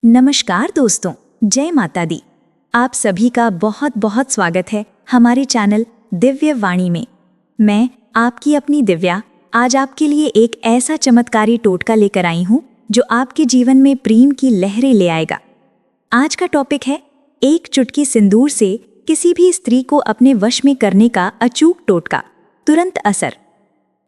नमस्कार दोस्तों, जय माता दी। आप सभी का बहुत बहुत स्वागत है हमारे चैनल दिव्य वाणी में। मैं आपकी अपनी दिव्या आज आपके लिए एक ऐसा चमत्कारी टोटका लेकर आई हूँ जो आपके जीवन में प्रेम की लहरें ले आएगा। आज का टॉपिक है एक चुटकी सिंदूर से किसी भी स्त्री को अपने वश में करने का अचूक टोटका, तुरंत असर।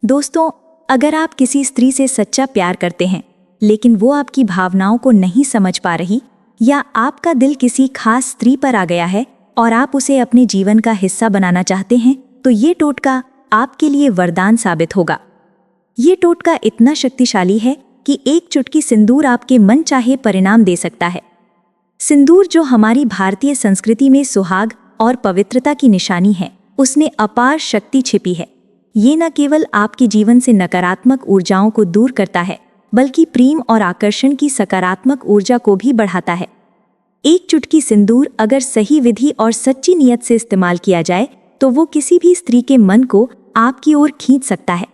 दोस्तों, अगर आप किसी स्त्री से सच्चा प्यार करते हैं लेकिन वो आपकी भावनाओं को नहीं समझ पा रही, या आपका दिल किसी खास स्त्री पर आ गया है और आप उसे अपने जीवन का हिस्सा बनाना चाहते हैं, तो ये टोटका आपके लिए वरदान साबित होगा। ये टोटका इतना शक्तिशाली है कि एक चुटकी सिंदूर आपके मन चाहे परिणाम दे सकता है। सिंदूर, जो हमारी भारतीय संस्कृति में सुहाग और पवित्रता की निशानी है, उसमें अपार शक्ति छिपी है। ये न केवल आपके जीवन से नकारात्मक ऊर्जाओं को दूर करता है, बल्कि प्रेम और आकर्षण की सकारात्मक ऊर्जा को भी बढ़ाता है। एक चुटकी सिंदूर अगर सही विधि और सच्ची नियत से इस्तेमाल किया जाए तो वो किसी भी स्त्री के मन को आपकी ओर खींच सकता है।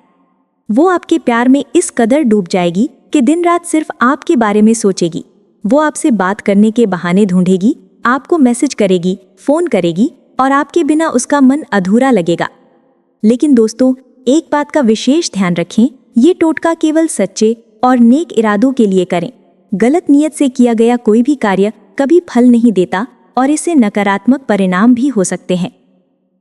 वो आपके प्यार में इस कदर डूब जाएगी कि दिन रात सिर्फ आपके बारे में सोचेगी। वो आपसे बात करने के बहाने ढूंढेगी, आपको मैसेज करेगी, फोन करेगी, और आपके बिना उसका मन अधूरा लगेगा। लेकिन दोस्तों, एक बात का विशेष ध्यान रखें, ये टोटका केवल सच्चे और नेक इरादों के लिए करें। गलत नियत से किया गया कोई भी कार्य कभी फल नहीं देता और इससे नकारात्मक परिणाम भी हो सकते हैं।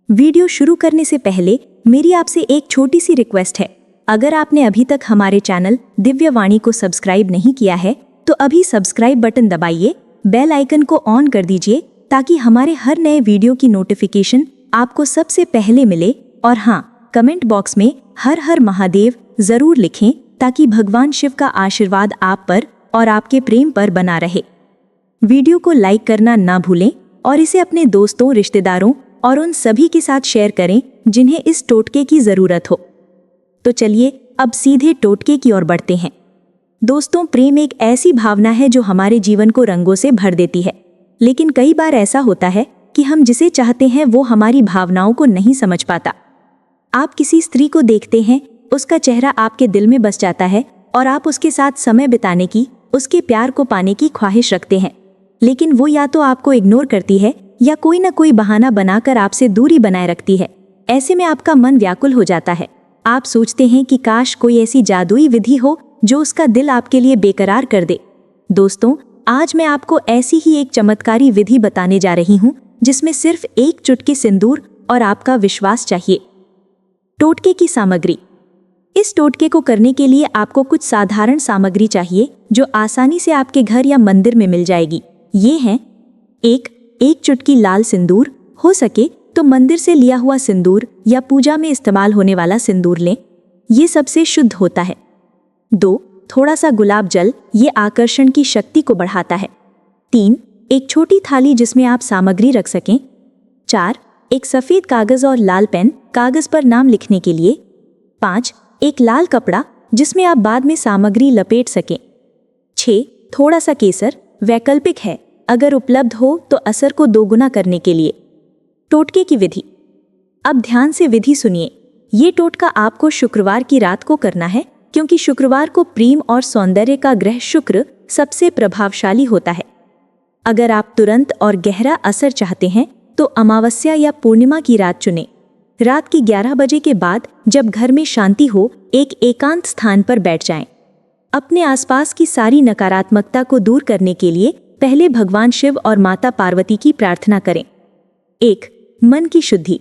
वीडियो शुरू करने से पहले मेरी आपसे एक छोटी सी रिक्वेस्ट है। अगर आपने अभी तक हमारे चैनल दिव्य वाणी को सब्सक्राइब नहीं किया है तो अभी सब्सक्राइब बटन दबाइए, बेल आइकन को ऑन कर दीजिए ताकि हमारे हर नए वीडियो की नोटिफिकेशन आपको सबसे पहले मिले। और हाँ, कमेंट बॉक्स में हर हर महादेव जरूर लिखें ताकि भगवान शिव का आशीर्वाद आप पर और आपके प्रेम पर बना रहे। वीडियो को लाइक करना ना भूलें और इसे अपने दोस्तों, रिश्तेदारों और उन सभी के साथ शेयर करें जिन्हें इस टोटके की ज़रूरत हो। तो चलिए अब सीधे टोटके की ओर बढ़ते हैं। दोस्तों, प्रेम एक ऐसी भावना है जो हमारे जीवन को रंगों से भर देती है। लेकिन कई बार ऐसा होता है कि हम जिसे चाहते हैं वो हमारी भावनाओं को नहीं समझ पाता। आप किसी स्त्री को देखते हैं, उसका चेहरा आपके दिल में बस जाता है और आप उसके साथ समय बिताने की, उसके प्यार को पाने की ख्वाहिश रखते हैं। लेकिन वो या तो आपको इग्नोर करती है या कोई ना कोई बहाना बनाकर आपसे दूरी बनाए रखती है। ऐसे में आपका मन व्याकुल हो जाता है। आप सोचते हैं कि काश कोई ऐसी जादुई विधि हो जो उसका दिल आपके लिए बेकरार कर दे। दोस्तों, आज मैं आपको ऐसी ही एक चमत्कारी विधि बताने जा रही हूँ जिसमें सिर्फ एक चुटकी सिंदूर और आपका विश्वास चाहिए। टोटके की सामग्री। इस टोटके को करने के लिए आपको कुछ साधारण सामग्री चाहिए जो आसानी से आपके घर या मंदिर में मिल जाएगी। ये हैं: एक चुटकी लाल सिंदूर, हो सके तो मंदिर से लिया हुआ सिंदूर या पूजा में इस्तेमाल होने वाला सिंदूर लें, ये सबसे शुद्ध होता है। 2, थोड़ा सा गुलाब जल, ये आकर्षण की शक्ति को बढ़ाता है। 3, एक छोटी थाली जिसमें आप सामग्री रख सकें। 4, एक सफ़ेद कागज़ और लाल पेन, कागज़ पर नाम लिखने के लिए। 5, एक लाल कपड़ा जिसमें आप बाद में सामग्री लपेट सकें। 6, थोड़ा सा केसर, वैकल्पिक है, अगर उपलब्ध हो तो असर को दोगुना करने के लिए। टोटके की विधि। अब ध्यान से विधि सुनिए। ये टोटका आपको शुक्रवार की रात को करना है, क्योंकि शुक्रवार को प्रेम और सौंदर्य का ग्रह शुक्र सबसे प्रभावशाली होता है। अगर आप तुरंत और गहरा असर चाहते हैं तो अमावस्या या पूर्णिमा की रात चुनें। रात की 11 बजे के बाद, जब घर में शांति हो, एक एकांत स्थान पर बैठ जाएं। अपने आसपास की सारी नकारात्मकता को दूर करने के लिए पहले भगवान शिव और माता पार्वती की प्रार्थना करें। 1, मन की शुद्धि।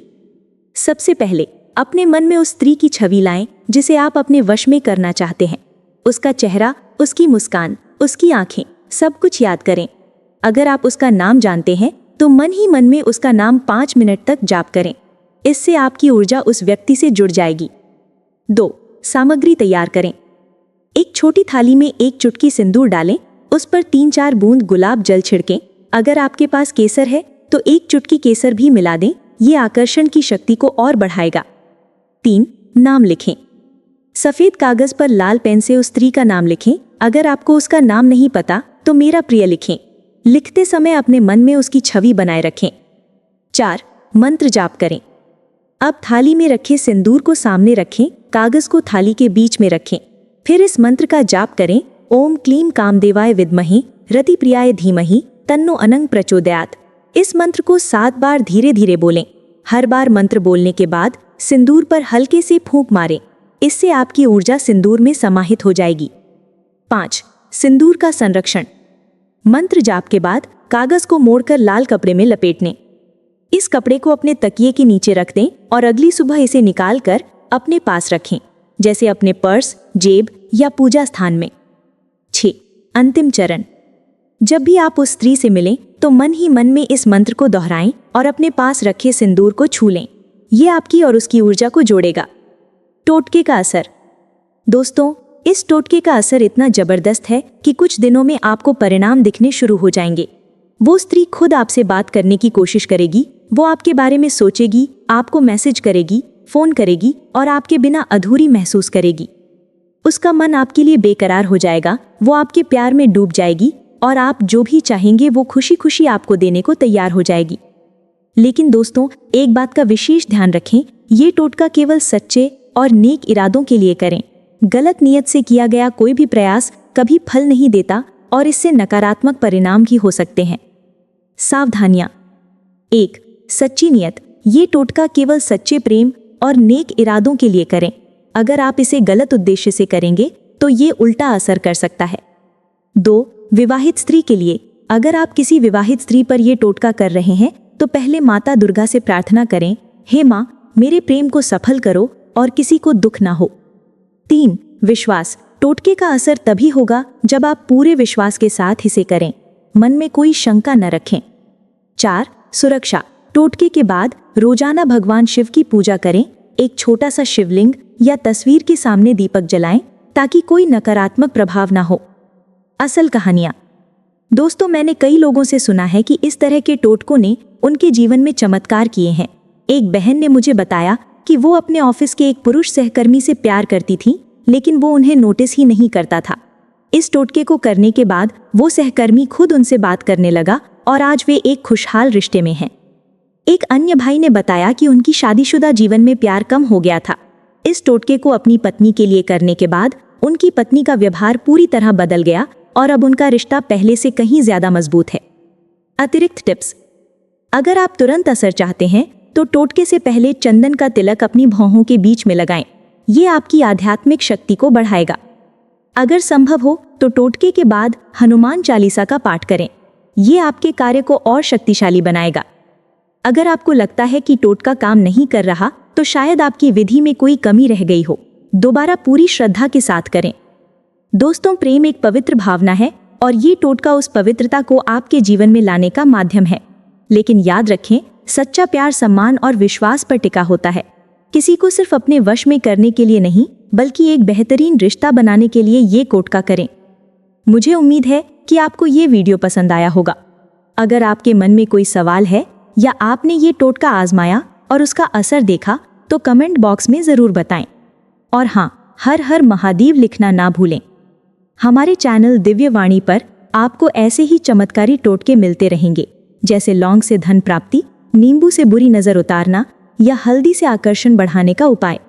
सबसे पहले अपने मन में उस स्त्री की छवि लाएं जिसे आप अपने वश में करना चाहते हैं। उसका चेहरा, उसकी मुस्कान, उसकी आंखें, सब कुछ याद करें। अगर आप उसका नाम जानते हैं तो मन ही मन में उसका नाम 5 मिनट तक जाप करें। इससे आपकी ऊर्जा उस व्यक्ति से जुड़ जाएगी। 2, सामग्री तैयार करें। एक छोटी थाली में एक चुटकी सिंदूर डालें, उस पर 3-4 बूंद गुलाब जल छिड़कें। अगर आपके पास केसर है तो एक चुटकी केसर भी मिला दें, ये आकर्षण की शक्ति को और बढ़ाएगा। 3, नाम लिखें। सफ़ेद कागज़ पर लाल पेन से उस स्त्री का नाम लिखें। अगर आपको उसका नाम नहीं पता तो मेरा प्रिय लिखें। लिखते समय अपने मन में उसकी छवि बनाए रखें। 4, मंत्र जाप करें। अब थाली में रखे सिंदूर को सामने रखें, कागज़ को थाली के बीच में रखें। फिर इस मंत्र का जाप करें: ओम क्लीम कामदेवाय विद्महे रति प्रियाय धीमहि तन्नो अनंग प्रचोदयात्। इस मंत्र को 7 बार धीरे धीरे बोलें। हर बार मंत्र बोलने के बाद सिंदूर पर हल्के से फूंक मारें। इससे आपकी ऊर्जा सिंदूर में समाहित हो जाएगी। 5. सिंदूर का संरक्षण। मंत्र जाप के बाद कागज को मोड़कर लाल कपड़े में लपेट लें। इस कपड़े को अपने तकिए के नीचे रख दें और अगली सुबह इसे निकालकर अपने पास रखें, जैसे अपने पर्स, जेब या पूजा स्थान में। 6. अंतिम चरण। जब भी आप उस स्त्री से मिलें तो मन ही मन में इस मंत्र को दोहराएं और अपने पास रखे सिंदूर को छू लें। ये आपकी और उसकी ऊर्जा को जोड़ेगा। टोटके का असर। दोस्तों, इस टोटके का असर इतना जबरदस्त है कि कुछ दिनों में आपको परिणाम दिखने शुरू हो जाएंगे। वो स्त्री खुद आपसे बात करने की कोशिश करेगी, वो आपके बारे में सोचेगी, आपको मैसेज करेगी, फोन करेगी और आपके बिना अधूरी महसूस करेगी। उसका मन आपके लिए बेकरार हो जाएगा, वो आपके प्यार में डूब जाएगी और आप जो भी चाहेंगे वो खुशी खुशी आपको देने को तैयार हो जाएगी। लेकिन दोस्तों, एक बात का विशेष ध्यान रखें, ये टोटका केवल सच्चे और नेक इरादों के लिए करें। गलत नीयत से किया गया कोई भी प्रयास कभी फल नहीं देता और इससे नकारात्मक परिणाम भी हो सकते हैं। सावधानियां। 1. सच्ची नियत। ये टोटका केवल सच्चे प्रेम और नेक इरादों के लिए करें। अगर आप इसे गलत उद्देश्य से करेंगे तो ये उल्टा असर कर सकता है। 2. विवाहित स्त्री के लिए। अगर आप किसी विवाहित स्त्री पर यह टोटका कर रहे हैं तो पहले माता दुर्गा से प्रार्थना करें, हे माँ, मेरे प्रेम को सफल करो और किसी को दुख ना हो। 3. विश्वास। टोटके का असर तभी होगा जब आप पूरे विश्वास के साथ इसे करें, मन में कोई शंका न रखें। 4. सुरक्षा। टोटके के बाद रोजाना भगवान शिव की पूजा करें। एक छोटा सा शिवलिंग या तस्वीर के सामने दीपक जलाएं ताकि कोई नकारात्मक प्रभाव ना हो। असल कहानियां। दोस्तों, मैंने कई लोगों से सुना है कि इस तरह के टोटकों ने उनके जीवन में चमत्कार किए हैं। एक बहन ने मुझे बताया कि वो अपने ऑफिस के एक पुरुष सहकर्मी से प्यार करती थी, लेकिन वो उन्हें नोटिस ही नहीं करता था। इस टोटके को करने के बाद वो सहकर्मी खुद उनसे बात करने लगा और आज वे एक खुशहाल रिश्ते में हैं। एक अन्य भाई ने बताया कि उनकी शादीशुदा जीवन में प्यार कम हो गया था। इस टोटके को अपनी पत्नी के लिए करने के बाद उनकी पत्नी का व्यवहार पूरी तरह बदल गया और अब उनका रिश्ता पहले से कहीं ज्यादा मजबूत है। अतिरिक्त टिप्स। अगर आप तुरंत असर चाहते हैं तो टोटके से पहले चंदन का तिलक अपनी भौहों के बीच में लगाएं। ये आपकी आध्यात्मिक शक्ति को बढ़ाएगा। अगर संभव हो तो टोटके के बाद हनुमान चालीसा का पाठ करें। ये आपके कार्य को और शक्तिशाली बनाएगा। अगर आपको लगता है कि टोटका काम नहीं कर रहा तो शायद आपकी विधि में कोई कमी रह गई हो। दोबारा पूरी श्रद्धा के साथ करें। दोस्तों, प्रेम एक पवित्र भावना है और ये टोटका उस पवित्रता को आपके जीवन में लाने का माध्यम है। लेकिन याद रखें, सच्चा प्यार सम्मान और विश्वास पर टिका होता है। किसी को सिर्फ अपने वश में करने के लिए नहीं, बल्कि एक बेहतरीन रिश्ता बनाने के लिए ये टोटका करें। मुझे उम्मीद है कि आपको ये वीडियो पसंद आया होगा। अगर आपके मन में कोई सवाल है या आपने ये टोटका आजमाया और उसका असर देखा तो कमेंट बॉक्स में ज़रूर बताएं। और हाँ, हर हर महादेव लिखना ना भूलें। हमारे चैनल दिव्य वाणी पर आपको ऐसे ही चमत्कारी टोटके मिलते रहेंगे, जैसे लौंग से धन प्राप्ति, नींबू से बुरी नज़र उतारना या हल्दी से आकर्षण बढ़ाने का उपाय।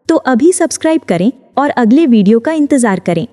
तो अभी सब्सक्राइब करें और अगले वीडियो का इंतज़ार करें।